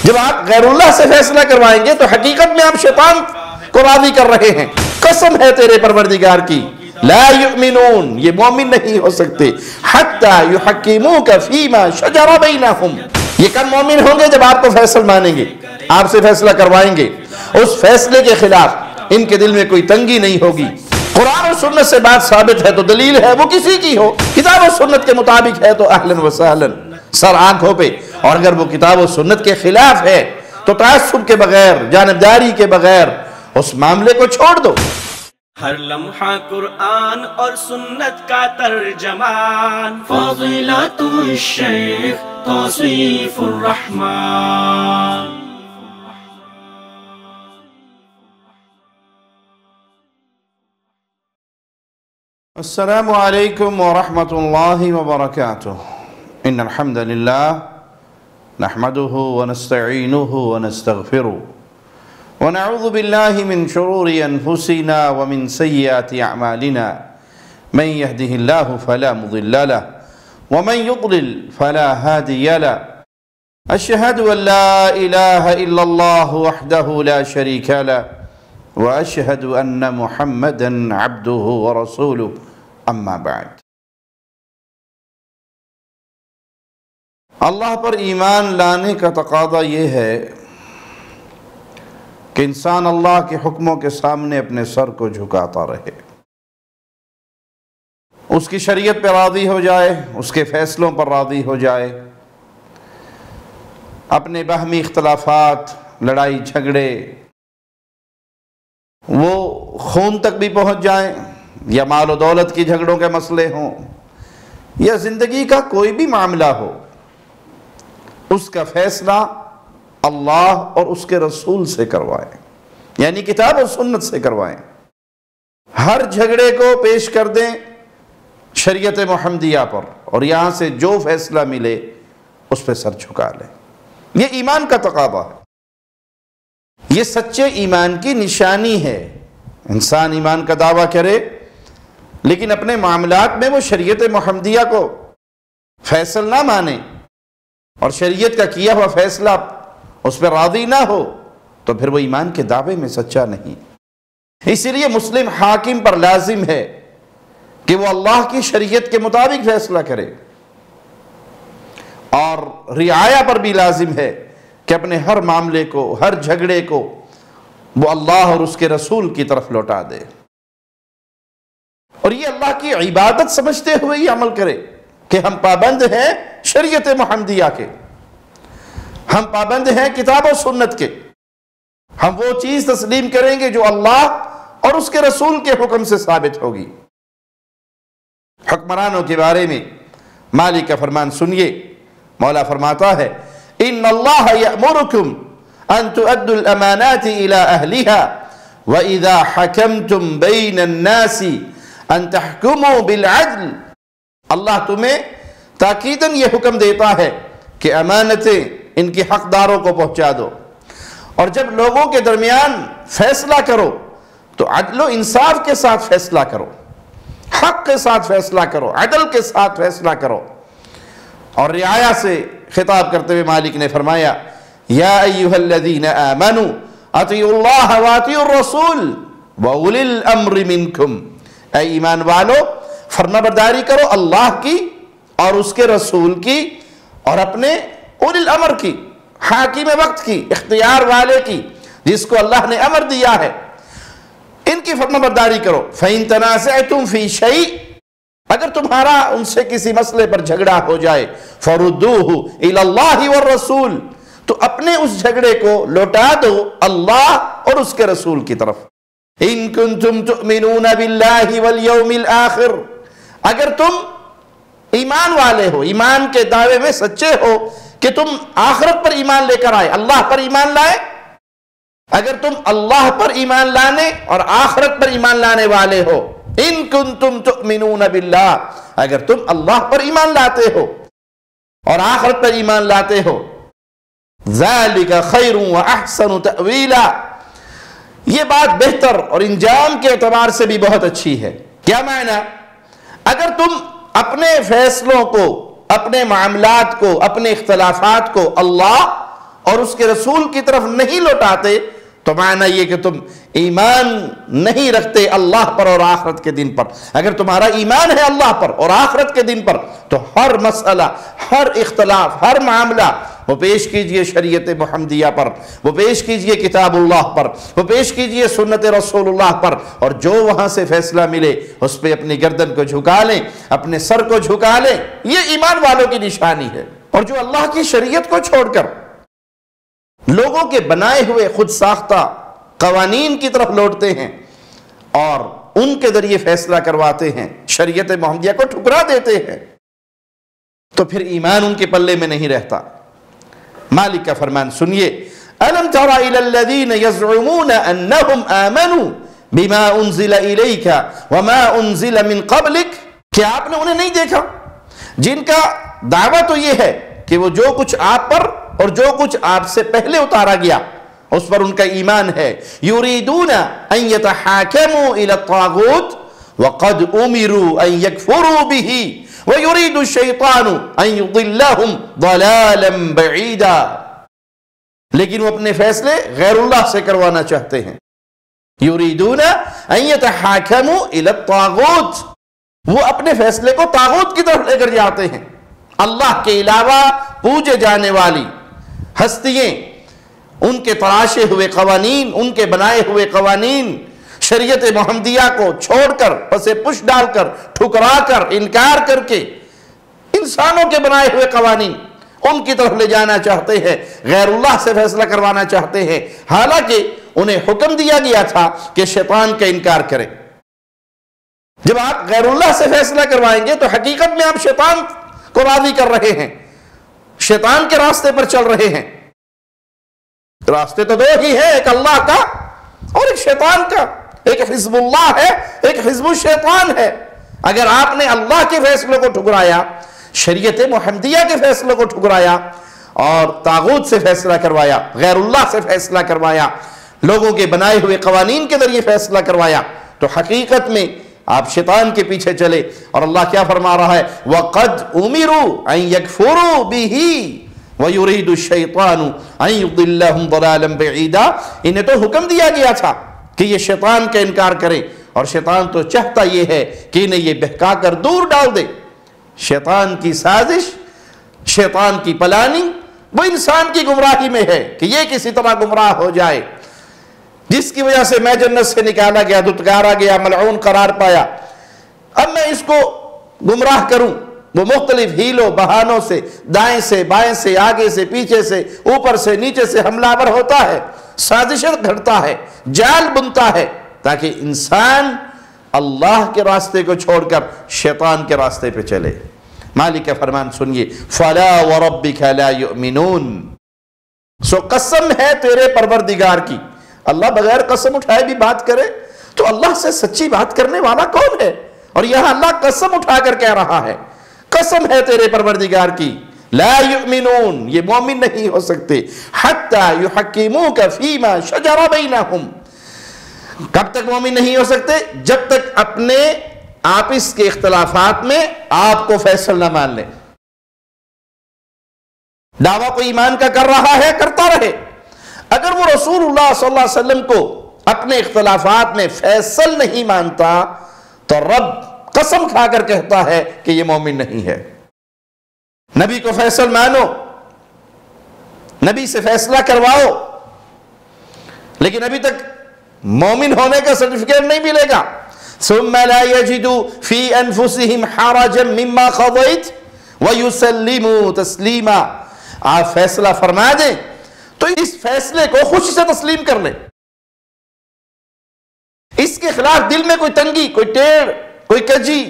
جب آپ غیر اللہ سے فیصلہ کروائیں گے تو حقیقت میں آپ شیطان کو راضی کر رہے ہیں۔ قسم ہے تیرے پروردگار کی، لا یؤمنون، یہ مومن نہیں ہو سکتے، حتی یحکموک فیما شجر بینہم، یہ کب مومن ہوں گے جب آپ کو فیصل مانیں گے، آپ سے فیصلہ کروائیں گے، اس فیصلے کے خلاف ان کے دل میں کوئی تنگی نہیں ہوگی۔ قرآن و سنت سے بات ثابت ہے تو دلیل ہے وہ کسی کی ہو، کتاب و سنت کے مطابق ہے تو اہلاً و سہلاً، سر آنکھوں پہ، اور اگر وہ کتاب و سنت کے خلاف ہے تو تعصب کے بغیر، جانبداری کے بغیر اس معاملے کو چھوڑ دو۔ ہر لمحہ قرآن اور سنت کا ترجمان، فضیلت الشیخ توصیف الرحمن۔ السلام علیکم ورحمۃ اللہ وبرکاتہ۔ ان الحمد للہ نحمده ونستعینه ونستغفره ونعوذ باللہ من شرور انفسنا ومن سیئات اعمالنا، من يهده اللہ فلا مضل له ومن يضلل فلا هادی له، اشہد ان لا الہ الا اللہ وحدہ لا شریک له واشہد ان محمدا عبدہ ورسولہ، اما بعد۔ اللہ پر ایمان لانے کا تقاضا یہ ہے کہ انسان اللہ کے حکموں کے سامنے اپنے سر کو جھکاتا رہے، اس کی شریعت پر راضی ہو جائے، اس کے فیصلوں پر راضی ہو جائے، اپنے باہمی اختلافات، لڑائی جھگڑے وہ خون تک بھی پہنچ جائیں، یا مال و دولت کی جھگڑوں کے مسئلے ہوں، یا زندگی کا کوئی بھی معاملہ ہو، اس کا فیصلہ اللہ اور اس کے رسول سے کروائیں، یعنی کتاب و سنت سے کروائیں۔ ہر جھگڑے کو پیش کر دیں شریعت محمدیہ پر، اور یہاں سے جو فیصلہ ملے اس پہ سر جھکا لیں۔ یہ ایمان کا تقاضا ہے، یہ سچے ایمان کی نشانی ہے۔ انسان ایمان کا دعویٰ کرے لیکن اپنے معاملات میں وہ شریعت محمدیہ کو فیصل نہ مانے اور شریعت کا کیا ہوا فیصلہ اس پر راضی نہ ہو، تو پھر وہ ایمان کے دعوے میں سچا نہیں۔ اسی لیے مسلم حاکم پر لازم ہے کہ وہ اللہ کی شریعت کے مطابق فیصلہ کرے، اور رعایا پر بھی لازم ہے کہ اپنے ہر معاملے کو، ہر جھگڑے کو وہ اللہ اور اس کے رسول کی طرف لوٹا دے، اور یہ اللہ کی عبادت سمجھتے ہوئے یہ عمل کرے کہ ہم پابند ہیں شریعت محمدیہ کے، ہم پابند ہیں کتاب و سنت کے، ہم وہ چیز تسلیم کریں گے جو اللہ اور اس کے رسول کے حکم سے ثابت ہوگی۔ حکمرانوں کے بارے میں مالک کا فرمان سنیے، مولا فرماتا ہے ان اللہ یأمرکم ان تؤدوا الامانات الى اہلها واذا حکمتم بین الناس ان تحکموا بالعدل، اللہ تمہیں تاکیداً یہ حکم دیتا ہے کہ امانتیں ان کی حقداروں کو پہنچا دو، اور جب لوگوں کے درمیان فیصلہ کرو تو عدل و انصاف کے ساتھ فیصلہ کرو، حق کے ساتھ فیصلہ کرو، عدل کے ساتھ فیصلہ کرو۔ اور رعایا سے خطاب کرتے ہوئے مالک نے فرمایا یا ایہا الذین آمنوا اطیعوا اللہ واطیعوا الرسول واولی الامر منکم، اے ایمان والو فرما برداری کرو اللہ کی اور اس کے رسول کی اور اپنے اولی الامر کی، حاکم وقت کی، اختیار والے کی، جس کو اللہ نے امر دیا ہے، ان کی فرما برداری کرو۔ فَإِن تَنَازَعْتُمْ فِي شَيْءٍ، اگر تمہارا ان سے کسی مسئلے پر جھگڑا ہو جائے، فَرُدُّوهُ إِلَى اللَّهِ وَالرَّسُولِ، تو اپنے اس جھگڑے کو لوٹا دو اللہ اور اس کے رسول کی طرف۔ إِن كُنتُمْ تُؤْمِنُونَ بِاللَّهِ وَالْيَوْمِ الْآخِرِ، اگر تم ایمان والے ہو، ایمان کے دعوے میں سچے ہو کہ تم آخرت پر ایمان لے کر آئے، اللہ پر ایمان لائے، اگر تم اللہ پر ایمان لانے اور آخرت پر ایمان لانے والے ہو، ان کنتم تؤمنون باللہ، اگر تم اللہ پر ایمان لاتے ہو اور آخرت پر ایمان لاتے ہو، ذالک خیر واحسن تأویلا، یہ بات بہتر اور انجام کے اعتبار سے بھی بہت اچھی ہے۔ کیا معنی؟ اگر تم اپنے فیصلوں کو، اپنے معاملات کو، اپنے اختلافات کو اللہ اور اس کے رسول کی طرف نہیں لوٹاتے تو معنی یہ کہ تم ایمان نہیں رکھتے اللہ پر اور آخرت کے دن پر۔ اگر تمہارا ایمان ہے اللہ پر اور آخرت کے دن پر تو ہر مسئلہ، ہر اختلاف، ہر معاملہ وہ پیش کیجئے شریعت محمدیہ پر، وہ پیش کیجئے کتاب اللہ پر، وہ پیش کیجئے سنت رسول اللہ پر، اور جو وہاں سے فیصلہ ملے اس پہ اپنی گردن کو جھکا لیں، اپنے سر کو جھکا لیں۔ یہ ایمان والوں کی نشانی ہے۔ اور جو اللہ کی شریعت کو چھوڑ کر لوگوں کے بنائے ہوئے خود ساختہ قوانین کی طرف لوٹتے ہیں اور ان کے ذریعے فیصلہ کرواتے ہیں، شریعت محمدیہ کو ٹھکرا دیتے ہیں، تو پھر ایمان ان کے پلے میں نہیں رہتا۔ مالک کا فرمان سنیے، أَلَمْ تَرَ إِلَى الَّذِينَ يَزْعُمُونَ أَنَّهُمْ آمَنُوا بِمَا أُنزِلَ إِلَيْكَ وَمَا أُنزِلَ مِن قَبْلِكَ، کیا آپ نے انہیں نہیں دیکھا جن کا دعویٰ تو یہ ہے کہ وہ جو کچھ آپ پر اور جو کچھ آپ سے پہلے اتارا گیا اس پر ان کا ایمان ہے۔ يُرِيدُونَ أَن يَتَحَاكَمُوا إِلَى الطَّاغُوتِ وَقَدْ أُمِرُوا أَن يَكْفُرُوا بِهِ وَيُرِيدُ الشَّيْطَانُ أَن يُضِلَّهُمْ ضَلَالًا بَعِيدًا، لیکن وہ اپنے فیصلے غیر اللہ سے کروانا چاہتے ہیں۔ يُرِيدُونَ أَن يَتَحَاكَمُوا إِلَى الطَّاغُوتِ، وہ اپنے فیصلے کو طاغوت کی طرف لے کر جاتے ہیں۔ اللہ کے علاوہ پوجے جانے والی ہستیاں، ان کے تراشے ہوئے قوانین، ان کے بنائے ہوئے قوانین، شریعت محمدیہ کو چھوڑ کر، پسے پش ڈال کر، ٹھکرا کر، انکار کر کے انسانوں کے بنائے ہوئے قوانین ان کی طرف لے جانا چاہتے ہیں، غیر اللہ سے فیصلہ کروانا چاہتے ہیں، حالانکہ انہیں حکم دیا گیا تھا کہ شیطان کا انکار کریں۔ جب آپ غیر اللہ سے فیصلہ کروائیں گے تو حقیقت میں آپ شیطان کو راضی کر رہے ہیں، شیطان کے راستے پر چل رہے ہیں۔ راستے تو دو ہی ہیں، ایک اللہ کا اور ایک شیطان کا، ایک حزب اللہ ہے، ایک حزب الشیطان ہے۔ اگر آپ نے اللہ کے فیصلوں کو ٹھکرایا، شریعت محمدیہ کے فیصلوں کو ٹھکرایا اور طاغوت سے فیصلہ کروایا، غیر اللہ سے فیصلہ کروایا، لوگوں کے بنائے ہوئے قوانین کے ذریعے فیصلہ کروایا، تو حقیقت میں آپ شیطان کے پیچھے چلے۔ اور اللہ کیا فرما رہا ہے؟ وَقَدْ أُمِرُوا أَن يَكْفُرُوا بِهِ وَيُرِيدُ الشَّيْطَانُ أَن يُضِلَّهُمْ ضَلَالًا بَعِيدًا، انہیں تو حکم دیا گیا تھا کہ یہ شیطان کا انکار کریں، اور شیطان تو چاہتا یہ ہے کہ انہیں یہ بہکا کر دور ڈال دے۔ شیطان کی سازش، شیطان کی پلاننگ وہ انسان کی گمراہی میں ہے کہ یہ کسی طرح گمراہ ہو جائے، جس کی وجہ سے میں جنت سے نکالا گیا، دھتکارا گیا، ملعون قرار پایا، اب میں اس کو گمراہ کروں۔ وہ مختلف ہیلوں بہانوں سے، دائیں سے بائیں سے، آگے سے پیچھے سے، اوپر سے نیچے سے حملہ آور ہوتا ہے، سازشیں گھڑتا ہے، جال بنتا ہے، تاکہ انسان اللہ کے راستے کو چھوڑ کر شیطان کے راستے پہ چلے۔ مالک کا فرمان سنیے، فَلَا وَرَبِّكَ لَا يُؤْمِنُونَ، سو قسم ہے تیرے پروردگار کی۔ اللہ بغیر قسم اٹھائے بھی بات کرے تو اللہ سے سچی بات کرنے والا کون ہے؟ اور یہاں اللہ قسم اٹھا کر کہہ رہا ہے، قسم ہے تیرے پروردگار کی، لا یؤمنون، یہ مومن نہیں ہو سکتے، حتی یحکموک فیما شجر بینہم، کب تک مومن نہیں ہو سکتے؟ جب تک اپنے آپس کے اختلافات میں آپ کو فیصل نہ مان لیں۔ دعویٰ کو ایمان کا کر رہا ہے، کرتا رہے، اگر وہ رسول اللہ صلی اللہ علیہ وسلم کو اپنے اختلافات میں فیصل نہیں مانتا تو رب قسم کھا کر کہتا ہے کہ یہ مومن نہیں ہے۔ نبی کو فیصل مانو، نبی سے فیصلہ کرواؤ، لیکن ابھی تک مومن ہونے کا سرٹیفکیٹ نہیں ملے گا۔ ثم لا يجدوا في انفسهم حرجا مما قضيت ويسلموا تسلیما، آپ فیصلہ فرما دیں تو اس فیصلے کو خوشی سے تسلیم کر لیں، اس کے خلاف دل میں کوئی تنگی، کوئی ٹیڑھ، کوئی کجی،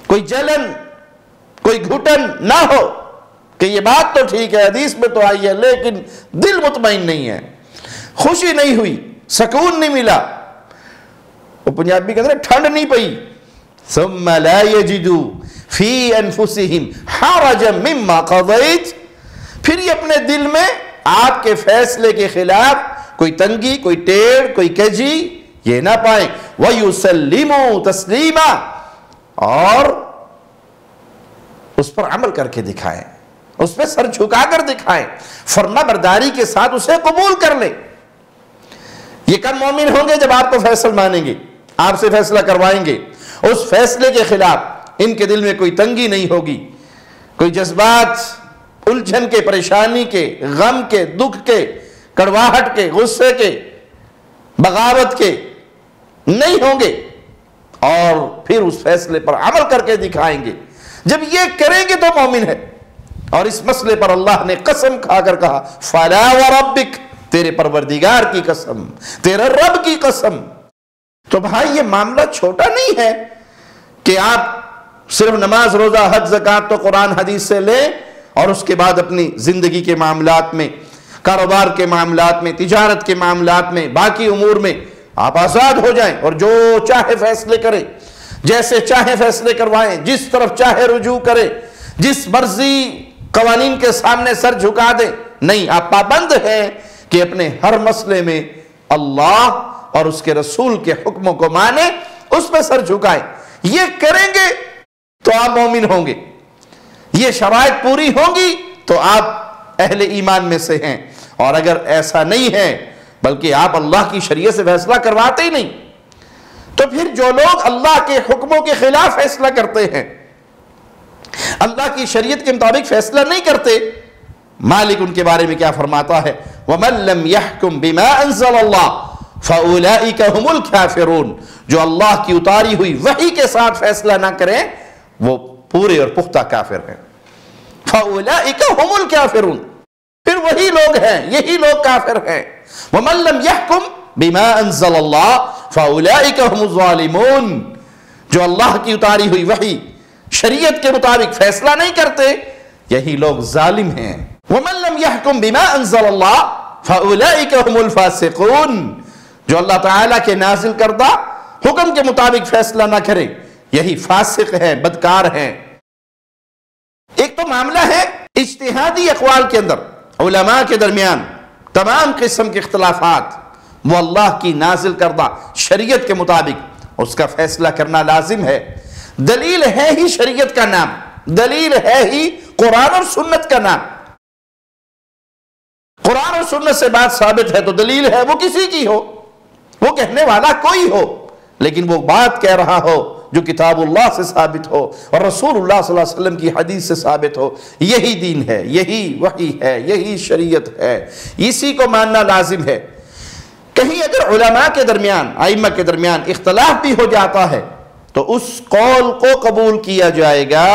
کوئی جلن، کوئی گھٹن نہ ہو کہ یہ بات تو ٹھیک ہے، حدیث میں تو آئی ہے، لیکن دل مطمئن نہیں ہے، خوشی نہیں ہوئی، سکون نہیں ملا، وہ پنجابی کہتے ہیں ٹھنڈ نہیں پئی۔ ثم لا يجدوا في انفسهم حرجا مما قضيت، پھر یہ اپنے دل میں آپ کے فیصلے کے خلاف کوئی تنگی، کوئی ٹیڑھ، کوئی کجی یہ نہ پائیں۔ وَيُسَلِّمُوا تَسْلِيمًا، اور اس پر عمل کر کے دکھائیں۔ اس پہ سر جھکا کر دکھائیں، فرما برداری کے ساتھ اسے قبول کر لیں۔ یہ کم مومن ہوں گے جب آپ کو فیصل مانیں گے، آپ سے فیصلہ کروائیں گے، اس فیصلے کے خلاف ان کے دل میں کوئی تنگی نہیں ہوگی، کوئی جذبات الجھن کے، پریشانی کے، غم کے، دکھ کے، کڑواہٹ کے، غصے کے، بغاوت کے نہیں ہوں گے، اور پھر اس فیصلے پر عمل کر کے دکھائیں گے۔ جب یہ کریں گے تو مومن ہے۔ اور اس مسئلے پر اللہ نے قسم کھا کر کہا فَلَا وَرَبِّكَ، تیرے پروردگار کی قسم، تیرے رب کی قسم۔ تو بھائی یہ معاملہ چھوٹا نہیں ہے کہ آپ صرف نماز، روزہ، حج، زکوٰۃ تو قرآن حدیث سے لیں اور اس کے بعد اپنی زندگی کے معاملات میں، کاروبار کے معاملات میں، تجارت کے معاملات میں، باقی امور میں آپ آزاد ہو جائیں اور جو چاہے فیصلے کریں، جیسے چاہے فیصلے کروائیں، جس طرف چاہے رجوع کریں، جس مرضی قوانین کے سامنے سر جھکا دیں۔ نہیں، آپ پابند ہیں کہ اپنے ہر مسئلے میں اللہ اور اس کے رسول کے حکموں کو مانیں، اس میں سر جھکائیں۔ یہ کریں گے تو آپ مومن ہوں گے، یہ شرائط پوری ہوں گی تو آپ اہل ایمان میں سے ہیں۔ اور اگر ایسا نہیں ہے بلکہ آپ اللہ کی شریعت سے فیصلہ کرواتے ہی نہیں، تو پھر جو لوگ اللہ کے حکموں کے خلاف فیصلہ کرتے ہیں، اللہ کی شریعت کے مطابق فیصلہ نہیں کرتے، مالک ان کے بارے میں کیا فرماتا ہے وَمَن لَّمْ يَحْكُمْ بِمَا أَنزَلَ اللَّهُ فَأُولَئِكَ هُمُ الْكَافِرُونَ، جو اللہ کی اتاری ہوئی وحی کے ساتھ فیصلہ نہ کریں وہ پورے اور پختہ کافر ہیں۔ فَأُولَئِكَ هُمُ الْكَافِرُونَ، پھر وہی لوگ ہیں، یہی لوگ کافر ہیں۔ وَمَن لَّمْ يَحْكُمْ بِمَا أَنزَلَ اللَّهُ فَأُولَئِكَ هُمُ الظَّالِمُونَ، جو اللہ کی اتاری ہوئی وحی شریعت کے مطابق فیصلہ نہیں کرتے یہی لوگ ظالم ہیں۔ وَمَن لَّمْ يَحْكُمْ بِمَا أَنزَلَ اللَّهُ فَأُولَئِكَ هُمُ الْفَاسِقُونَ، جو اللہ تعالیٰ کے نازل کردہ حکم کے مطابق فیصلہ نہ کرے یہی فاسق ہیں، بدکار ہیں۔ ایک تو معاملہ ہے اجتہادی اقوال کے اندر علماء کے درمیان تمام قسم کے اختلافات، وہ اللہ کی نازل کردہ شریعت کے مطابق اس کا فیصلہ کرنا لازم ہے۔ دلیل ہے ہی شریعت کا نام، دلیل ہے ہی قرآن اور سنت کا نام۔ قرآن اور سنت سے بات ثابت ہے تو دلیل ہے وہ کسی کی ہو، وہ کہنے والا کوئی ہو، لیکن وہ بات کہہ رہا ہو جو کتاب اللہ سے ثابت ہو اور رسول اللہ صلی اللہ علیہ وسلم کی حدیث سے ثابت ہو، یہی دین ہے، یہی وحی ہے، یہی شریعت ہے، اسی کو ماننا لازم ہے۔ کہیں اگر علماء کے درمیان، ائمہ کے درمیان اختلاف بھی ہو جاتا ہے تو اس قول کو قبول کیا جائے گا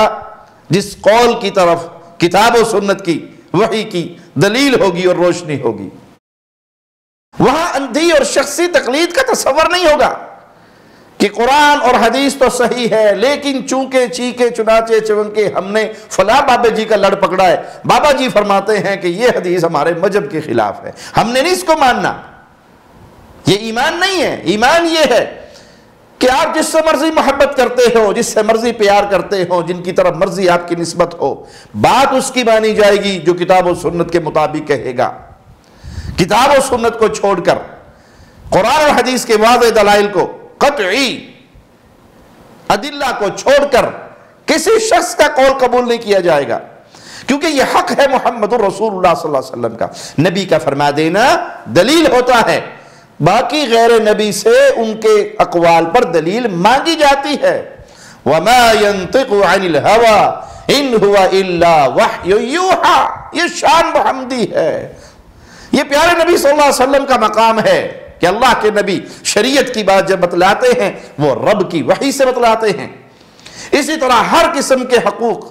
جس قول کی طرف کتاب و سنت کی، وحی کی دلیل ہوگی اور روشنی ہوگی۔ وہاں اندھی اور شخصی تقلید کا تصور نہیں ہوگا کہ قرآن اور حدیث تو صحیح ہے لیکن چونکہ چیکے چنانچہ چونکہ ہم نے فلاں بابا جی کا لڑ پکڑا ہے، بابا جی فرماتے ہیں کہ یہ حدیث ہمارے مذہب کے خلاف ہے، ہم نے نہیں اس کو ماننا۔ یہ ایمان نہیں ہے۔ ایمان یہ ہے کہ آپ جس سے مرضی محبت کرتے ہو، جس سے مرضی پیار کرتے ہو، جن کی طرف مرضی آپ کی نسبت ہو، بات اس کی مانی جائے گی جو کتاب و سنت کے مطابق کہے گا۔ کتاب و سنت کو چھوڑ کر قرآن اور حدیث کے واضح دلائل کو، قطعی ادلہ کو چھوڑ کر کسی شخص کا قول قبول نہیں کیا جائے گا، کیونکہ یہ حق ہے محمد الرسول اللہ صلی اللہ علیہ وسلم کا۔ نبی کا فرما دینا دلیل ہوتا ہے، باقی غیر نبی سے ان کے اقوال پر دلیل مانگی جاتی ہے۔ وَمَا يَنطِقُ عَنِ الْهَوَىٰ إِنْ هُوَ إِلَّا وَحْيٌ يُوحَىٰ، یہ شان محمدی ہے، یہ پیارے نبی صلی اللہ علیہ وسلم کا مقام ہے کہ اللہ کے نبی شریعت کی بات جب بتلاتے ہیں وہ رب کی وحی سے بتلاتے ہیں۔ اسی طرح ہر قسم کے حقوق،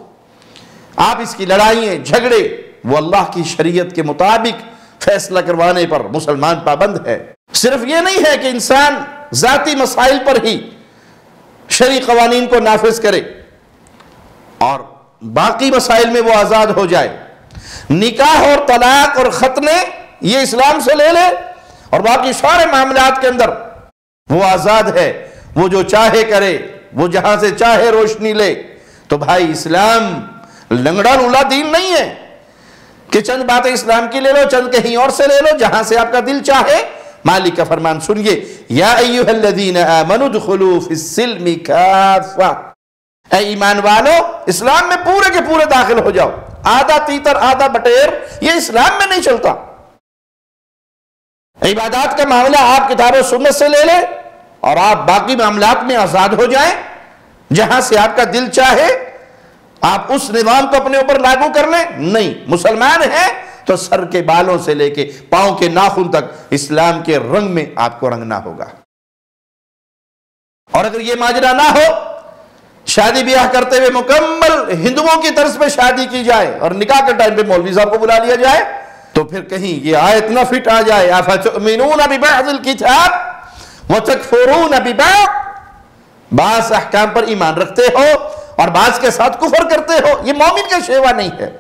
آپ اس کی لڑائیاں، جھگڑے، وہ اللہ کی شریعت کے مطابق فیصلہ کروانے پر مسلمان پابند ہے۔ صرف یہ نہیں ہے کہ انسان ذاتی مسائل پر ہی شرعی قوانین کو نافذ کرے اور باقی مسائل میں وہ آزاد ہو جائے۔ نکاح اور طلاق اور ختنے یہ اسلام سے لے لے اور باقی سارے معاملات کے اندر وہ آزاد ہے، وہ جو چاہے کرے، وہ جہاں سے چاہے روشنی لے۔ تو بھائی اسلام لنگڑا لولا دین نہیں ہے کہ چند باتیں اسلام کی لے لو، چند کہیں اور سے لے لو، جہاں سے آپ کا دل چاہے۔ مالک کا فرمان سنیے، یا ایھا الذین آمنوا ادخلوا فی السلم کافہ، اے ایمان والو اسلام میں پورے کے پورے داخل ہو جاؤ، آدھا تیتر آدھا بٹیر، یہ اسلام میں نہیں چلتا۔ عبادات کا معاملہ آپ کتاب و سنت سے لے لیں اور آپ باقی معاملات میں آزاد ہو جائیں، جہاں سے آپ کا دل چاہے آپ اس نظام کو اپنے اوپر لاگو کر لیں۔ نہیں، مسلمان ہیں تو سر کے بالوں سے لے کے پاؤں کے ناخن تک اسلام کے رنگ میں آپ کو رنگنا ہوگا۔ اور اگر یہ ماجرا نہ ہو، شادی بیاہ کرتے ہوئے مکمل ہندوؤں کی طرز پہ شادی کی جائے اور نکاح کے ٹائم پہ مولوی صاحب کو بلا لیا جائے، تو پھر کہیں یہ آیت نہ فٹ آ جائے اَفَتُؤْمِنُونَ بِبَعْضِ الْكِتَابِ وَتَكْفُرُونَ بِبَعْضِ، بعض احکام پر ایمان رکھتے ہو اور بعض کے ساتھ کفر کرتے ہو۔ یہ مومن کا شیوا نہیں ہے،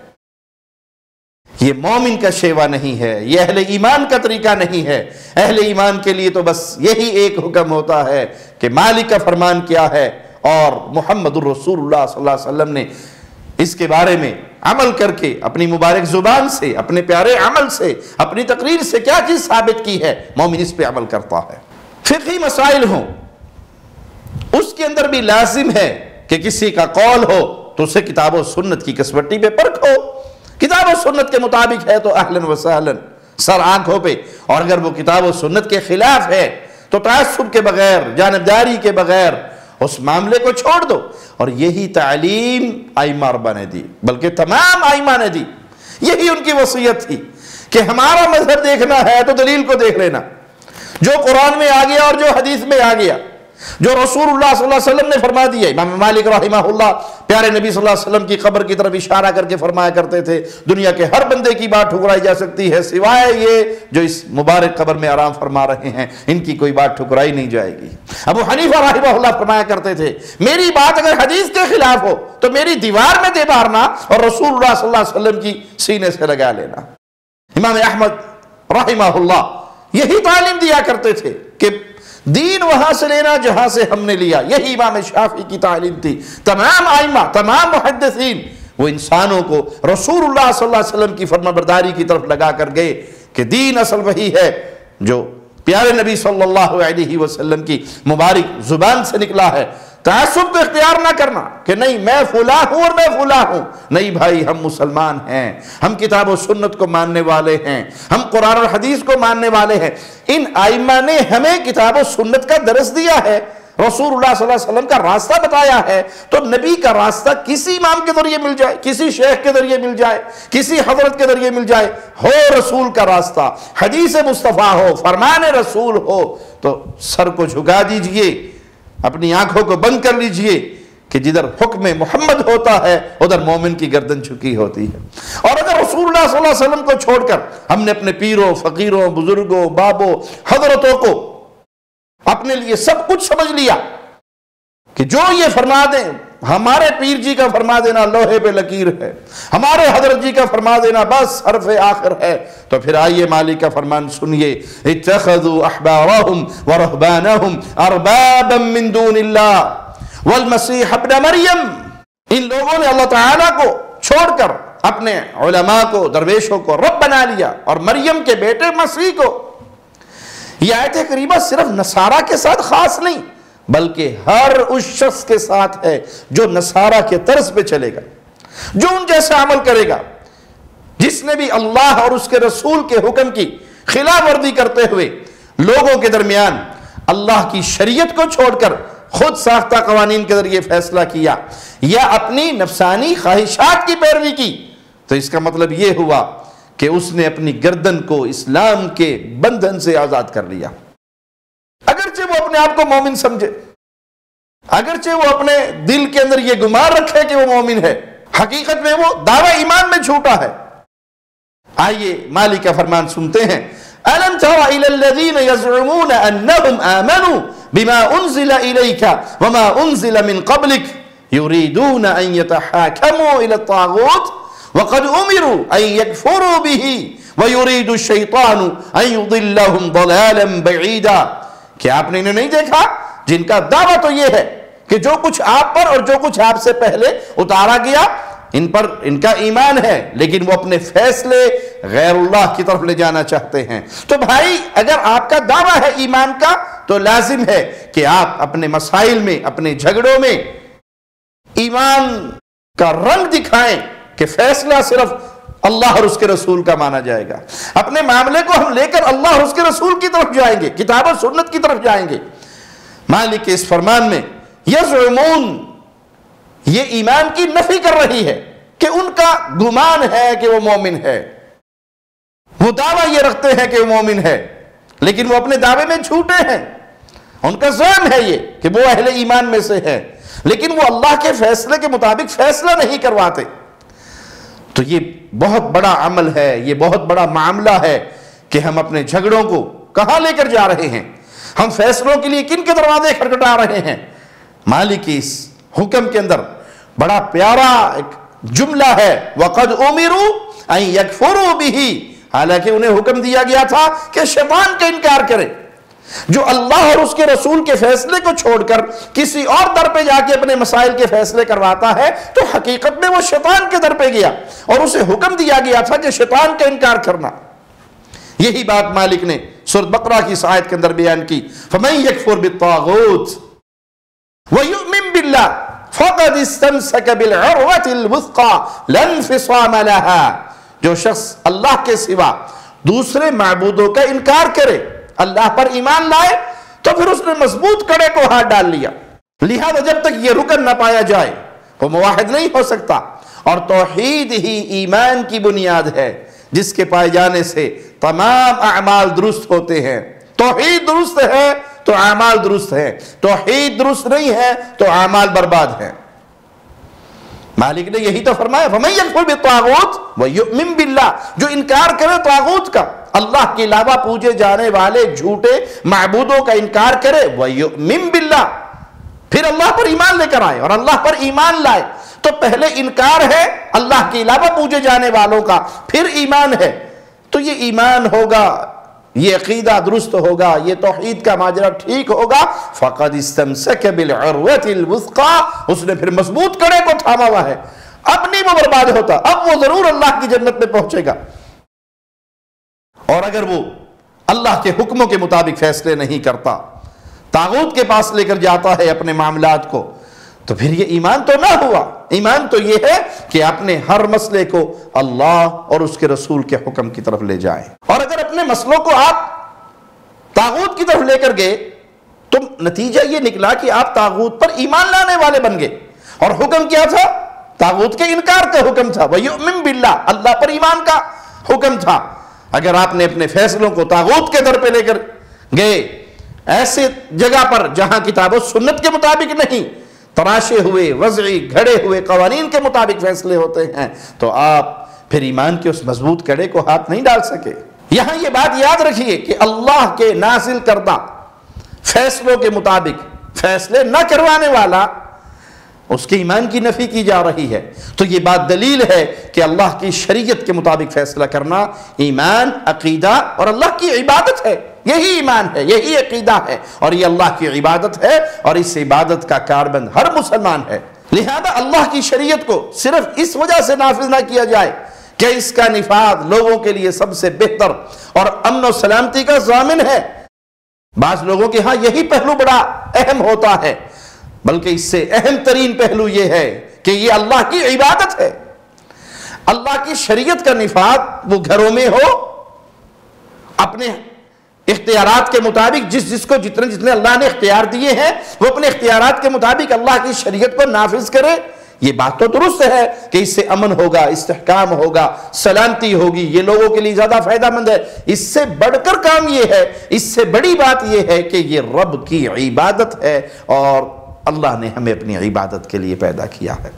یہ مومن کا شیوا نہیں ہے، یہ اہل ایمان کا طریقہ نہیں ہے۔ اہل ایمان کے لیے تو بس یہی ایک حکم ہوتا ہے کہ مالک کا فرمان کیا ہے اور محمد الرسول اللہ صلی اللہ علیہ وسلم نے اس کے بارے میں عمل کر کے اپنی مبارک زبان سے، اپنے پیارے عمل سے، اپنی تقریر سے کیا چیز ثابت کی ہے، مومن اس پہ عمل کرتا ہے۔ فقہی مسائل ہوں، اس کے اندر بھی لازم ہے کہ کسی کا قول ہو تو اسے کتاب و سنت کی کسوٹی پہ پرکھو۔ کتاب و سنت کے مطابق ہے تو اہلاً و سہلاً، سر آنکھوں پہ، اور اگر وہ کتاب و سنت کے خلاف ہے تو تعصب کے بغیر، جانبداری کے بغیر اس معاملے کو چھوڑ دو۔ اور یہی تعلیم ائمہ اربعہ نے دی، بلکہ تمام ائمہ نے دی، یہی ان کی وصیت تھی کہ ہمارا مذہب دیکھنا ہے تو دلیل کو دیکھ لینا، جو قرآن میں آ گیا اور جو حدیث میں آ گیا، جو رسول اللہ صلی اللہ علیہ وسلم نے فرما دیا۔ امام مالک رحمہ اللہ پیارے نبی صلی اللہ علیہ وسلم کی قبر کی طرف اشارہ کر کے فرمایا کرتے تھے، دنیا کے ہر بندے کی بات ٹھکرائی جا سکتی ہے سوائے یہ جو اس مبارک قبر میں آرام فرما رہے ہیں، ان کی کوئی بات ٹھکرائی نہیں جائے گی۔ ابو حنیفہ رحمہ اللہ فرمایا کرتے تھے، میری بات اگر حدیث کے خلاف ہو تو میری دیوار میں دے مارنا اور رسول اللہ صلی اللہ علیہ وسلم کی سینے سے لگا لینا۔ امام احمد رحمہ اللہ یہی تعلیم دیا کرتے تھے کہ دین وہاں سے لینا جہاں سے ہم نے لیا، یہی امام شافعی کی تعلیم تھی۔ تمام ائمہ، تمام محدثین وہ انسانوں کو رسول اللہ صلی اللہ علیہ وسلم کی فرما برداری کی طرف لگا کر گئے کہ دین اصل وہی ہے جو پیارے نبی صلی اللہ علیہ وسلم کی مبارک زبان سے نکلا ہے۔ تعصب کو اختیار نہ کرنا کہ نہیں میں فلاں ہوں اور میں فلاں ہوں، نہیں بھائی، ہم مسلمان ہیں، ہم کتاب و سنت کو ماننے والے ہیں، ہم قرآن اور حدیث کو ماننے والے ہیں۔ ان ائمہ نے ہمیں کتاب و سنت کا درس دیا ہے، رسول اللہ صلی اللہ علیہ وسلم کا راستہ بتایا ہے، تو نبی کا راستہ کسی امام کے ذریعے مل جائے، کسی شیخ کے ذریعے مل جائے، کسی حضرت کے ذریعے مل جائے، ہو رسول کا راستہ، حدیث مصطفیٰ ہو، فرمان رسول ہو، تو سر کو جھکا دیجئے، اپنی آنکھوں کو بند کر لیجئے کہ جدھر حکم محمد ہوتا ہے ادھر مومن کی گردن جھکی ہوتی ہے۔ اور اگر رسول اللہ صلی اللہ علیہ وسلم کو چھوڑ کر ہم نے اپنے پیروں، فقیروں، بزرگوں، بابوں، حضرتوں کو اپنے لیے سب کچھ سمجھ لیا کہ جو یہ فرما دیں، ہمارے پیر جی کا فرما دینا لوہے پہ لکیر ہے، ہمارے حضرت جی کا فرما دینا بس حرف آخر ہے، تو پھر آئیے مالک کا فرمان سنیے، اتخذوا احبارهم ورهبانهم اربابا من دون اللہ والمسیح ابن مریم، ان لوگوں نے اللہ تعالیٰ کو چھوڑ کر اپنے علماء کو، درویشوں کو رب بنا لیا، اور مریم کے بیٹے مسیح کو۔ یہ آیت کریمہ صرف نصارہ کے ساتھ خاص نہیں بلکہ ہر اس شخص کے ساتھ ہے جو نصارہ کے طرز پہ چلے گا، جو ان جیسا عمل کرے گا، جس نے بھی اللہ اور اس کے رسول کے حکم کی خلاف ورزی کرتے ہوئے لوگوں کے درمیان اللہ کی شریعت کو چھوڑ کر خود ساختہ قوانین کے ذریعے فیصلہ کیا یا اپنی نفسانی خواہشات کی پیروی کی، تو اس کا مطلب یہ ہوا کہ اس نے اپنی گردن کو اسلام کے بندھن سے آزاد کر لیا۔ اگرچہ وہ اپنے آپ کو مومن سمجھے، اگرچہ وہ اپنے دل کے اندر یہ گمان رکھے کہ وہ مومن ہے، حقیقت میں وہ دعوی ایمان میں جھوٹا ہے۔ آئیے مالک کا فرمان سنتے ہیں، أَلَمْ تَرَ إِلَى الَّذِينَ يَزْعُمُونَ أَنَّهُمْ آمَنُوا بِمَا أُنزِلَ إِلَيْكَ وَمَا أُنزِلَ مِن قَبْلِكَ يُرِيدُونَ أَن يَتَحَاكَمُوا إِلَى الطَّاغُوتِ وَقَدْ أُمِرُوا أَن يَكْفُرُوا بِهِ وَيُرِيدُ الشَّيْطَانُ أَن يُضِلَّهُمْ ضَلَالًا بَعِيدًا۔ کیا آپ نے انہیں نہیں دیکھا جن کا دعویٰ تو یہ ہے کہ جو کچھ آپ پر اور جو کچھ آپ سے پہلے اتارا گیا ان پر ان کا ایمان ہے، لیکن وہ اپنے فیصلے غیر اللہ کی طرف لے جانا چاہتے ہیں۔ تو بھائی اگر آپ کا دعویٰ ہے ایمان کا تو لازم ہے کہ آپ اپنے مسائل میں، اپنے جھگڑوں میں ایمان کا رنگ دکھائیں، کہ فیصلہ صرف اللہ اور اس کے رسول کا مانا جائے گا، اپنے معاملے کو ہم لے کر اللہ اور اس کے رسول کی طرف جائیں گے، کتاب اور سنت کی طرف جائیں گے۔ مالک کے اس فرمان میں یزعمون، یہ ایمان کی نفی کر رہی ہے کہ ان کا گمان ہے کہ وہ مومن ہے، وہ دعویٰ یہ رکھتے ہیں کہ وہ مومن ہے، لیکن وہ اپنے دعوے میں جھوٹے ہیں۔ ان کا ظلم ہے یہ کہ وہ اہل ایمان میں سے ہے، لیکن وہ اللہ کے فیصلے کے مطابق فیصلہ نہیں کرواتے۔ تو یہ بہت بڑا عمل ہے، یہ بہت بڑا معاملہ ہے کہ ہم اپنے جھگڑوں کو کہاں لے کر جا رہے ہیں، ہم فیصلوں کے لیے کن کے دروازے کھٹکھٹا رہے ہیں۔ مالک کی اس حکم کے اندر بڑا پیارا ایک جملہ ہے، وَقَدْ أُمِرُوا أَن يَكْفُرُوا بِهِ، حالانکہ انہیں حکم دیا گیا تھا کہ شیطان کا انکار کرے۔ جو اللہ اور اس کے رسول کے فیصلے کو چھوڑ کر کسی اور در پہ جا کے اپنے مسائل کے فیصلے کرواتا ہے تو حقیقت میں وہ شیطان کے در پہ گیا، اور اسے حکم دیا گیا تھا کہ شیطان کا انکار کرنا۔ یہی بات مالک نے سورۃ بقرہ کی اس آیت کے اندر بیان کی، فَمَن يَكْفُرْ بِالطَّاغُوتِ وَيُؤْمِن بِاللَّهِ فَقَدِ اسْتَمْسَكَ بِالْعُرْوَةِ الْوُثْقَى لَا انفِصَامَ لَهَا، جو شخص اللہ کے سوا دوسرے معبودوں کا انکار کرے، اللہ پر ایمان لائے، تو پھر اس نے مضبوط کڑے کو ہاتھ ڈال لیا۔ لہذا جب تک یہ رکن نہ پایا جائے وہ موحد نہیں ہو سکتا، اور توحید ہی ایمان کی بنیاد ہے جس کے پائے جانے سے تمام اعمال درست ہوتے ہیں۔ توحید درست ہے تو اعمال درست ہیں، توحید درست نہیں ہے تو اعمال برباد ہیں۔ مالک نے یہی تو فرمایا، فَمَن يَكْفُرْ بِالطَّاغُوتِ وَيُؤْمِن بِاللَّهِ، جو انکار کرے طاغوت کا، اللہ کے علاوہ پوجے جانے والے جھوٹے معبودوں کا انکار کرے، وَيُؤْمِن بِاللَّهِ، پھر اللہ پر ایمان لے کر آئے اور اللہ پر ایمان لائے، تو پہلے انکار ہے اللہ کے علاوہ پوجے جانے والوں کا، پھر ایمان ہے، تو یہ ایمان ہوگا، یہ عقیدہ درست ہوگا، یہ توحید کا ماجرا ٹھیک ہوگا، فَقَدْ اسْتَمْسَكَ بِالْعُرْوَةِ الْوُثْقَى، اس نے پھر مضبوط کڑے کو تھاما ہوا ہے، اب نہیں وہ برباد ہوتا، اب وہ ضرور اللہ کی جنت میں پہنچے گا۔ اور اگر وہ اللہ کے حکموں کے مطابق فیصلے نہیں کرتا، طاغوت کے پاس لے کر جاتا ہے اپنے معاملات کو، تو پھر یہ ایمان تو نہ ہوا۔ ایمان تو یہ ہے کہ اپنے ہر مسئلے کو اللہ اور اس کے رسول کے حکم کی طرف لے جائیں، اور اگر اپنے مسئلوں کو آپ طاغوت کی طرف لے کر گئے تو نتیجہ یہ نکلا کہ آپ طاغوت پر ایمان لانے والے بن گئے، اور حکم کیا تھا؟ طاغوت کے انکار کا حکم تھا، وَيُؤْمِن بِاللَّهِ، اللہ پر ایمان کا حکم تھا۔ اگر آپ نے اپنے فیصلوں کو طاغوت کے در پہ لے کر گئے، ایسے جگہ پر جہاں کتاب و سنت کے مطابق نہیں، تراشے ہوئے وضعی گھڑے ہوئے قوانین کے مطابق فیصلے ہوتے ہیں، تو آپ پھر ایمان کے اس مضبوط کڑے کو ہاتھ نہیں ڈال سکے۔ یہاں یہ بات یاد رکھیے کہ اللہ کے نازل کردہ فیصلوں کے مطابق فیصلے نہ کروانے والا، اس کے ایمان کی نفی کی جا رہی ہے۔ تو یہ بات دلیل ہے کہ اللہ کی شریعت کے مطابق فیصلہ کرنا ایمان، عقیدہ اور اللہ کی عبادت ہے۔ یہی ایمان ہے، یہی عقیدہ ہے، اور یہ اللہ کی عبادت ہے، اور اس عبادت کا کاربند ہر مسلمان ہے۔ لہذا اللہ کی شریعت کو صرف اس وجہ سے نافذ نہ کیا جائے کہ اس کا نفاذ لوگوں کے لیے سب سے بہتر اور امن و سلامتی کا ضامن ہے۔ بعض لوگوں کے ہاں یہی پہلو بڑا اہم ہوتا ہے، بلکہ اس سے اہم ترین پہلو یہ ہے کہ یہ اللہ کی عبادت ہے۔ اللہ کی شریعت کا نفاذ وہ گھروں میں ہو، اپنے اختیارات کے مطابق جس کو جتنے اللہ نے اختیار دیے ہیں وہ اپنے اختیارات کے مطابق اللہ کی شریعت کو نافذ کرے۔ یہ بات تو درست ہے کہ اس سے امن ہوگا، استحکام ہوگا، سلامتی ہوگی، یہ لوگوں کے لیے زیادہ فائدہ مند ہے۔ اس سے بڑھ کر کام یہ ہے، اس سے بڑی بات یہ ہے کہ یہ رب کی عبادت ہے، اور اللہ نے ہمیں اپنی عبادت کے لیے پیدا کیا ہے۔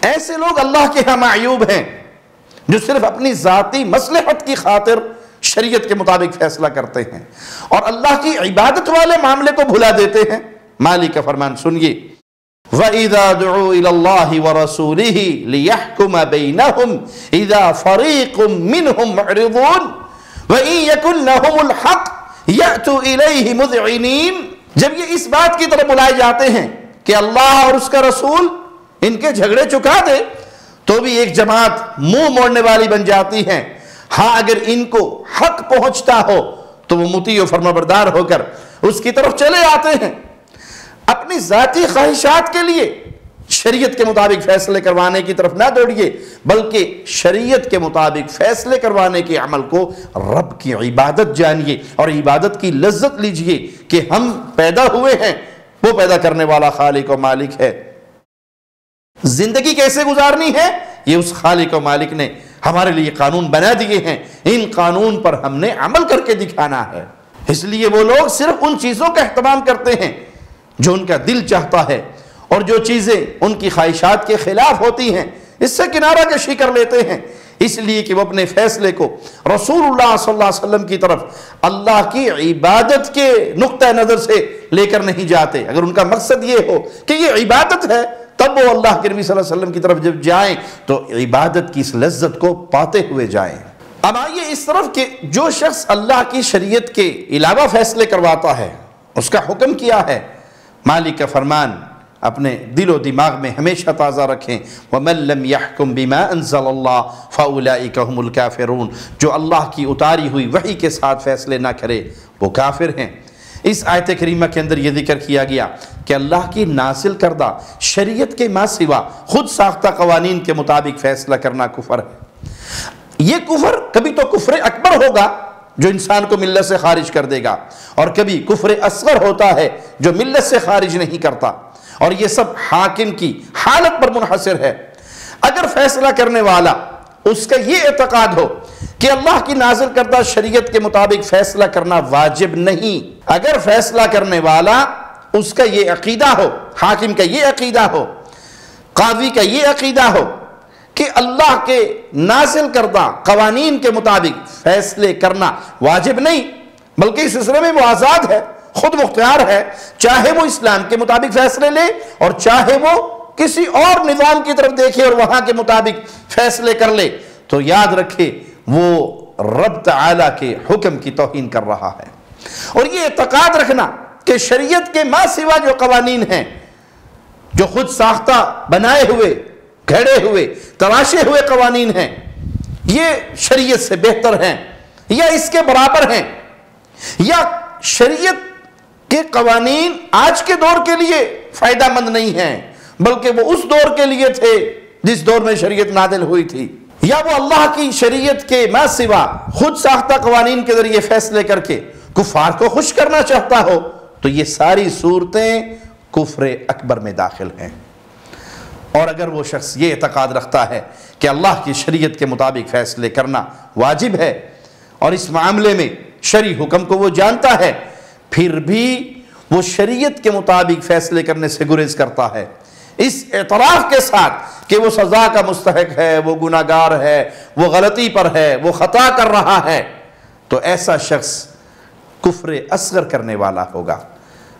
ایسے لوگ اللہ کے ہاں معیوب ہیں جو صرف اپنی ذاتی مصلحت کی خاطر شریعت کے مطابق فیصلہ کرتے ہیں اور اللہ کی عبادت والے معاملے کو بھلا دیتے ہیں۔ مالک کا فرمان سنیے، وَإِذَا دُعُوا إِلَى اللَّهِ وَرَسُولِهِ لِيَحْكُمَ بَيْنَهُمْ إِذَا فَرِيقٌ مِّنْهُمْ مُعْرِضُونَ وَإِن يَكُن لَّهُمُ الْحَقُّ يَأْتُوا إِلَيْهِ مُذْعِنِينَ، جب یہ اس بات کی طرف بلائے جاتے ہیں کہ اللہ اور اس کا رسول ان کے جھگڑے چکا دے، تو بھی ایک جماعت منہ موڑنے والی بن جاتی ہیں۔ ہاں اگر ان کو حق پہنچتا ہو تو وہ مطیع و فرمانبردار ہو کر اس کی طرف چلے آتے ہیں۔ اپنی ذاتی خواہشات کے لیے شریعت کے مطابق فیصلے کروانے کی طرف نہ دوڑیے، بلکہ شریعت کے مطابق فیصلے کروانے کے عمل کو رب کی عبادت جانیے اور عبادت کی لذت لیجئے کہ ہم پیدا ہوئے ہیں، وہ پیدا کرنے والا خالق و مالک ہے۔ زندگی کیسے گزارنی ہے، یہ اس خالق و مالک نے ہمارے لیے قانون بنا دیے ہیں، ان قانون پر ہم نے عمل کر کے دکھانا ہے۔ اس لیے وہ لوگ صرف ان چیزوں کا اہتمام کرتے ہیں جو ان کا دل چاہتا ہے، اور جو چیزیں ان کی خواہشات کے خلاف ہوتی ہیں اس سے کنارہ کشی کر لیتے ہیں، اس لیے کہ وہ اپنے فیصلے کو رسول اللہ صلی اللہ علیہ وسلم کی طرف اللہ کی عبادت کے نقطہ نظر سے لے کر نہیں جاتے۔ اگر ان کا مقصد یہ ہو کہ یہ عبادت ہے، تب وہ اللہ کے نبی صلی اللہ علیہ وسلم کی طرف جب جائیں تو عبادت کی اس لذت کو پاتے ہوئے جائیں۔ اب آئیے اس طرف کہ جو شخص اللہ کی شریعت کے علاوہ فیصلے کرواتا ہے، اس کا حکم کیا ہے؟ مالک کا فرمان اپنے دل و دماغ میں ہمیشہ تازہ رکھیں، وَمَن لَّمْ يَحْكُمْ بِمَا أَنزَلَ اللَّهُ فَأُولَٰئِكَ هُمُ الْكَافِرُونَ، جو اللہ کی اتاری ہوئی وحی کے ساتھ فیصلے نہ کرے وہ کافر ہیں۔ اس آیت کریمہ کے اندر یہ ذکر کیا گیا کہ اللہ کی نازل کردہ شریعت کے ما سوا خود ساختہ قوانین کے مطابق فیصلہ کرنا کفر ہے۔ یہ کفر کبھی تو کفر اکبر ہوگا جو انسان کو ملت سے خارج کر دے گا، اور کبھی کفر اصغر ہوتا ہے جو ملت سے خارج نہیں کرتا، اور یہ سب حاکم کی حالت پر منحصر ہے۔ اگر فیصلہ کرنے والا اس کا یہ اعتقاد ہو کہ اللہ کی نازل کردہ شریعت کے مطابق فیصلہ کرنا واجب نہیں، اگر فیصلہ کرنے والا اس کا یہ عقیدہ ہو، حاکم کا یہ عقیدہ ہو، قاضی کا یہ عقیدہ ہو کہ اللہ کے نازل کردہ قوانین کے مطابق فیصلے کرنا واجب نہیں، بلکہ اس سلسلے میں وہ آزاد ہے، خود مختار ہے، چاہے وہ اسلام کے مطابق فیصلے لے اور چاہے وہ کسی اور نظام کی طرف دیکھے اور وہاں کے مطابق فیصلے کر لے، تو یاد رکھے وہ رب تعالیٰ کے حکم کی توہین کر رہا ہے۔ اور یہ اعتقاد رکھنا کہ شریعت کے ما سوا جو قوانین ہیں، جو خود ساختہ بنائے ہوئے، گھڑے ہوئے، تراشے ہوئے قوانین ہیں، یہ شریعت سے بہتر ہیں یا اس کے برابر ہیں، یا شریعت کے قوانین آج کے دور کے لیے فائدہ مند نہیں ہیں بلکہ وہ اس دور کے لیے تھے جس دور میں شریعت نازل ہوئی تھی، یا وہ اللہ کی شریعت کے ما سوا خود ساختہ قوانین کے ذریعے فیصلے کر کے کفار کو خوش کرنا چاہتا ہو، تو یہ ساری صورتیں کفر اکبر میں داخل ہیں۔ اور اگر وہ شخص یہ اعتقاد رکھتا ہے کہ اللہ کی شریعت کے مطابق فیصلے کرنا واجب ہے اور اس معاملے میں شرعی حکم کو وہ جانتا ہے، پھر بھی وہ شریعت کے مطابق فیصلے کرنے سے گریز کرتا ہے، اس اعتراف کے ساتھ کہ وہ سزا کا مستحق ہے، وہ گناہگار ہے، وہ غلطی پر ہے، وہ خطا کر رہا ہے، تو ایسا شخص کفر اصغر کرنے والا ہوگا،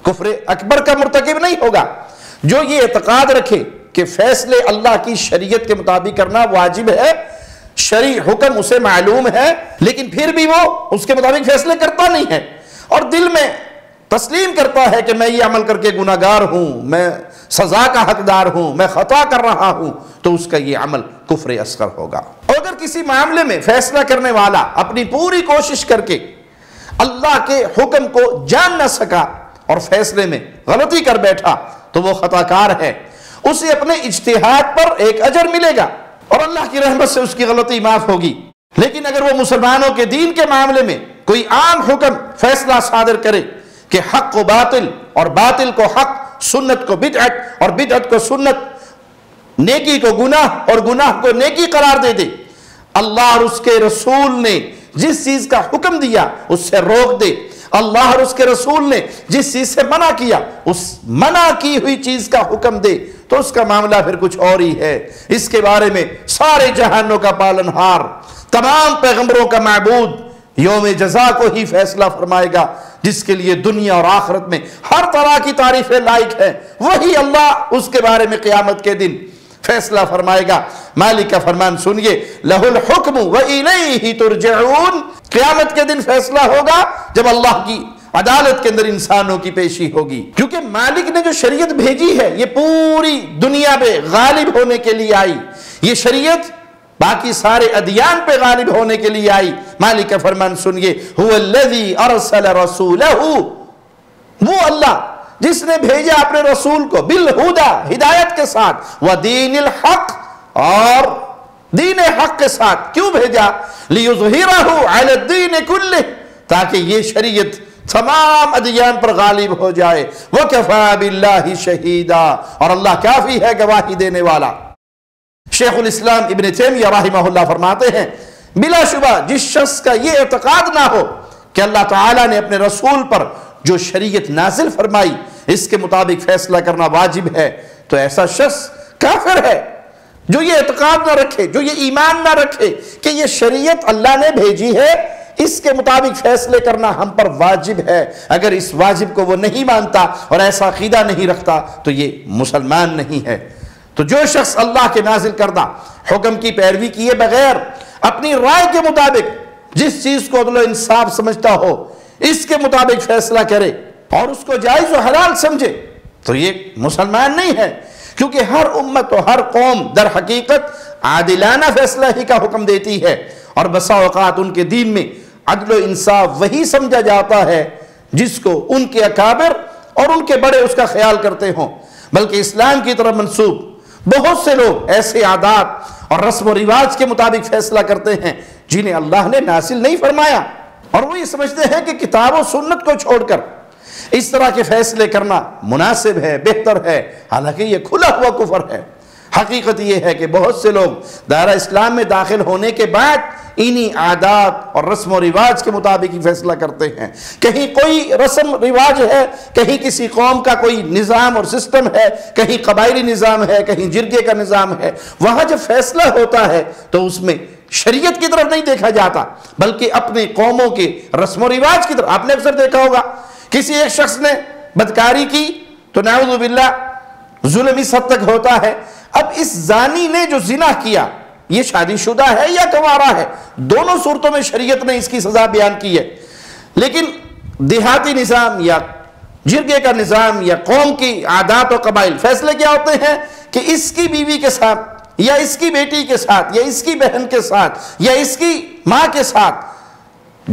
کفر اکبر کا مرتکب نہیں ہوگا۔ جو یہ اعتقاد رکھے کہ فیصلے اللہ کی شریعت کے مطابق کرنا واجب ہے، شرعی حکم اسے معلوم ہے، لیکن پھر بھی وہ اس کے مطابق فیصلے کرتا نہیں ہے اور دل میں تسلیم کرتا ہے کہ میں یہ عمل کر کے گناہگار ہوں، میں سزا کا حقدار ہوں، میں خطا کر رہا ہوں، تو اس کا یہ عمل کفر اصغر ہوگا۔ اور اگر کسی معاملے میں فیصلہ کرنے والا اپنی پوری کوشش کر کے اللہ کے حکم کو جان نہ سکا اور فیصلے میں غلطی کر بیٹھا تو وہ خطا کار ہے، اسے اپنے اجتہاد پر ایک اجر ملے گا اور اللہ کی رحمت سے اس کی غلطی معاف ہوگی۔ لیکن اگر وہ مسلمانوں کے دین کے معاملے میں کوئی عام حکم فیصلہ صادر کرے کہ حق کو باطل اور باطل کو حق، سنت کو بدعت اور بدعت کو سنت، نیکی کو گناہ اور گناہ کو نیکی قرار دے دے، اللہ اور اس کے رسول نے جس چیز کا حکم دیا اس سے روک دے، اللہ اور اس کے رسول نے جس چیز سے منع کیا اس منع کی ہوئی چیز کا حکم دے، تو اس کا معاملہ پھر کچھ اور ہی ہے۔ اس کے بارے میں سارے جہانوں کا پالنہار، تمام پیغمبروں کا معبود یوم جزا کو ہی فیصلہ فرمائے گا، جس کے لیے دنیا اور آخرت میں ہر طرح کی تعریفیں لائق ہیں، وہی اللہ اس کے بارے میں قیامت کے دن فیصلہ فرمائے گا۔ مالک کا فرمان سنیے، لہ الحکم وإلیہ ترجعون، قیامت کے دن فیصلہ ہوگا جب اللہ کی عدالت کے اندر انسانوں کی پیشی ہوگی، کیونکہ مالک نے جو شریعت بھیجی ہے یہ پوری دنیا پہ غالب ہونے کے لیے آئی، یہ شریعت باقی سارے ادیان پہ غالب ہونے کے لیے آئی۔ مالک کا فرمان سنیے، هو الذی ارسل رسولہ، وہ اللہ جس نے بھیجا اپنے رسول کو بالہدا ہدایت کے ساتھ ودین الحق اور دین حق کے ساتھ. کیوں بھیجا؟ لیظہرہ علی الدین کلہ تاکہ یہ شریعت تمام ادیان پر غالب ہو جائے. وَكَفَى بِاللَّهِ شَهِيدًا اور اللہ کافی ہے گواہی دینے والا. شیخ الاسلام ابن تیمیہ رحمہ اللہ فرماتے ہیں بلا شبہ جس شخص کا یہ اعتقاد نہ ہو کہ اللہ تعالیٰ نے اپنے رسول پر جو شریعت نازل فرمائی اس کے مطابق فیصلہ کرنا واجب ہے تو ایسا شخص کافر ہے. جو یہ اعتقاد نہ رکھے، جو یہ ایمان نہ رکھے کہ یہ شریعت اللہ نے بھیجی ہے، اس کے مطابق فیصلے کرنا ہم پر واجب ہے، اگر اس واجب کو وہ نہیں مانتا اور ایسا عقیدہ نہیں رکھتا تو یہ مسلمان نہیں ہے. تو جو شخص اللہ کے نازل کردہ حکم کی پیروی کیے بغیر اپنی رائے کے مطابق جس چیز کو عدل و انصاف سمجھتا ہو اس کے مطابق فیصلہ کرے اور اس کو جائز و حلال سمجھے تو یہ مسلمان نہیں ہے. کیونکہ ہر امت و ہر قوم در حقیقت عادلانہ فیصلہ ہی کا حکم دیتی ہے اور بسا اوقات ان کے دین میں عدل و انصاف وہی سمجھا جاتا ہے جس کو ان کے اکابر اور ان کے بڑے اس کا خیال کرتے ہوں. بلکہ اسلام کی طرف منسوب بہت سے لوگ ایسے عادات اور رسم و رواج کے مطابق فیصلہ کرتے ہیں جنہیں اللہ نے نازل نہیں فرمایا اور وہ یہ سمجھتے ہیں کہ کتاب و سنت کو چھوڑ کر اس طرح کے فیصلے کرنا مناسب ہے، بہتر ہے، حالانکہ یہ کھلا ہوا کفر ہے. حقیقت یہ ہے کہ بہت سے لوگ دائرہ اسلام میں داخل ہونے کے بعد انہی عادات اور رسم و رواج کے مطابق ہی فیصلہ کرتے ہیں. کہیں کوئی رسم رواج ہے، کہیں کسی قوم کا کوئی نظام اور سسٹم ہے، کہیں قبائلی نظام ہے، کہیں جرگے کا نظام ہے. وہاں جب فیصلہ ہوتا ہے تو اس میں شریعت کی طرف نہیں دیکھا جاتا بلکہ اپنے قوموں کے رسم و رواج کی طرف. آپ نے اکثر دیکھا ہوگا کسی ایک شخص نے بدکاری کی تو نعوذ باللہ ظلم اس حد تک ہوتا ہے. اب اس زانی نے جو زنا کیا یہ شادی شدہ ہے یا کنوارا ہے، دونوں صورتوں میں شریعت نے اس کی سزا بیان کی ہے. لیکن دیہاتی نظام یا جرگے کا نظام یا قوم کی عادات و قبائل فیصلے کیا ہوتے ہیں کہ اس کی بیوی کے ساتھ یا اس کی بیٹی کے ساتھ یا اس کی بہن کے ساتھ یا اس کی ماں کے ساتھ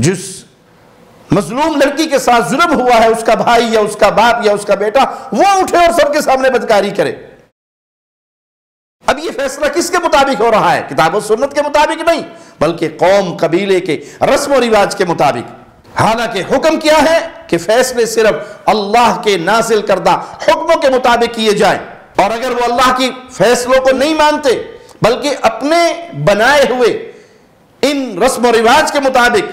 جس مظلوم لڑکی کے ساتھ ظلم ہوا ہے اس کا بھائی یا اس کا باپ یا اس کا بیٹا وہ اٹھے اور سب کے سامنے بدکاری کرے. اب یہ فیصلہ کس کے مطابق ہو رہا ہے؟ کتاب و سنت کے مطابق نہیں بلکہ قوم قبیلے کے رسم و رواج کے مطابق. حالانکہ حکم کیا ہے کہ فیصلے صرف اللہ کے نازل کردہ حکموں کے مطابق کیے جائیں اور اگر وہ اللہ کی فیصلوں کو نہیں مانتے بلکہ اپنے بنائے ہوئے ان رسم و رواج کے مطابق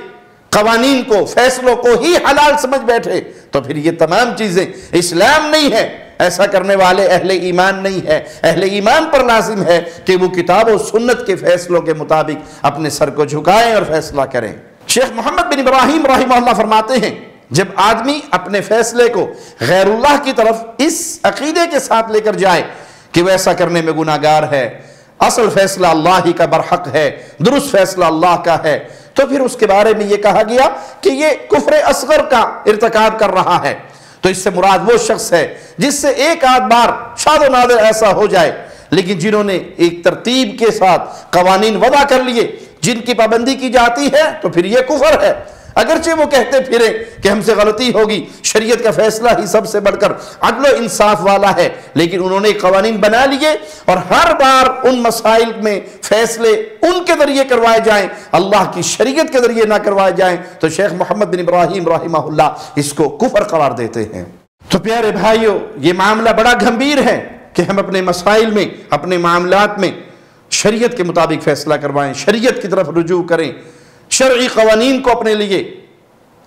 قوانین کو فیصلوں کو ہی حلال سمجھ بیٹھے تو پھر یہ تمام چیزیں اسلام نہیں ہے. ایسا کرنے والے اہل ایمان نہیں ہے. اہل ایمان پر لازم ہے کہ وہ کتاب و سنت کے فیصلوں کے مطابق اپنے سر کو جھکائیں اور فیصلہ کریں. شیخ محمد بن ابراہیم رحمہ اللہ فرماتے ہیں جب آدمی اپنے فیصلے کو غیر اللہ کی طرف اس عقیدے کے ساتھ لے کر جائے کہ وہ ایسا کرنے میں گناہگار ہے، اصل فیصلہ اللہ ہی کا برحق ہے، درست فیصلہ اللہ کا ہے، تو پھر اس کے بارے میں یہ کہا گیا کہ یہ کفر اصغر کا ارتکاب کر رہا ہے. تو اس سے مراد وہ شخص ہے جس سے ایک آدھ بار شاد و نادر ایسا ہو جائے لیکن جنہوں نے ایک ترتیب کے ساتھ قوانین وضع کر لیے جن کی پابندی کی جاتی ہے تو پھر یہ کفر ہے. اگرچہ وہ کہتے پھرے کہ ہم سے غلطی ہوگی، شریعت کا فیصلہ ہی سب سے بڑھ کر عدل و انصاف والا ہے، لیکن انہوں نے قوانین بنا لیے اور ہر بار ان مسائل میں فیصلے ان کے ذریعے کروائے جائیں، اللہ کی شریعت کے ذریعے نہ کروائے جائیں تو شیخ محمد بن ابراہیم رحمہ اللہ اس کو کفر قرار دیتے ہیں. تو پیارے بھائیو یہ معاملہ بڑا گھمبیر ہے کہ ہم اپنے مسائل میں اپنے معاملات میں شریعت کے مطابق فیصلہ کروائیں، شریعت کی طرف رجوع کریں، شرعی قوانین کو اپنے لیے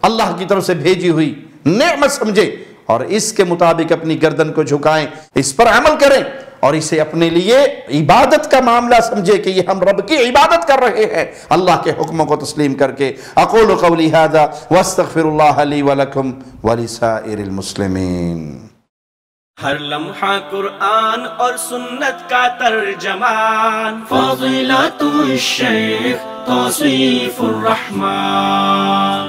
اللہ کی طرف سے بھیجی ہوئی نعمت سمجھیں اور اس کے مطابق اپنی گردن کو جھکائیں، اس پر عمل کریں اور اسے اپنے لیے عبادت کا معاملہ سمجھے کہ یہ ہم رب کی عبادت کر رہے ہیں اللہ کے حکموں کو تسلیم کر کے. اقول قولی ھذا واستغفر اللہ لی ولکم ولسائر المسلمین. ہر لمحہ قرآن اور سنت کا ترجمان، فضیلت الشیخ توصیف الرحمن.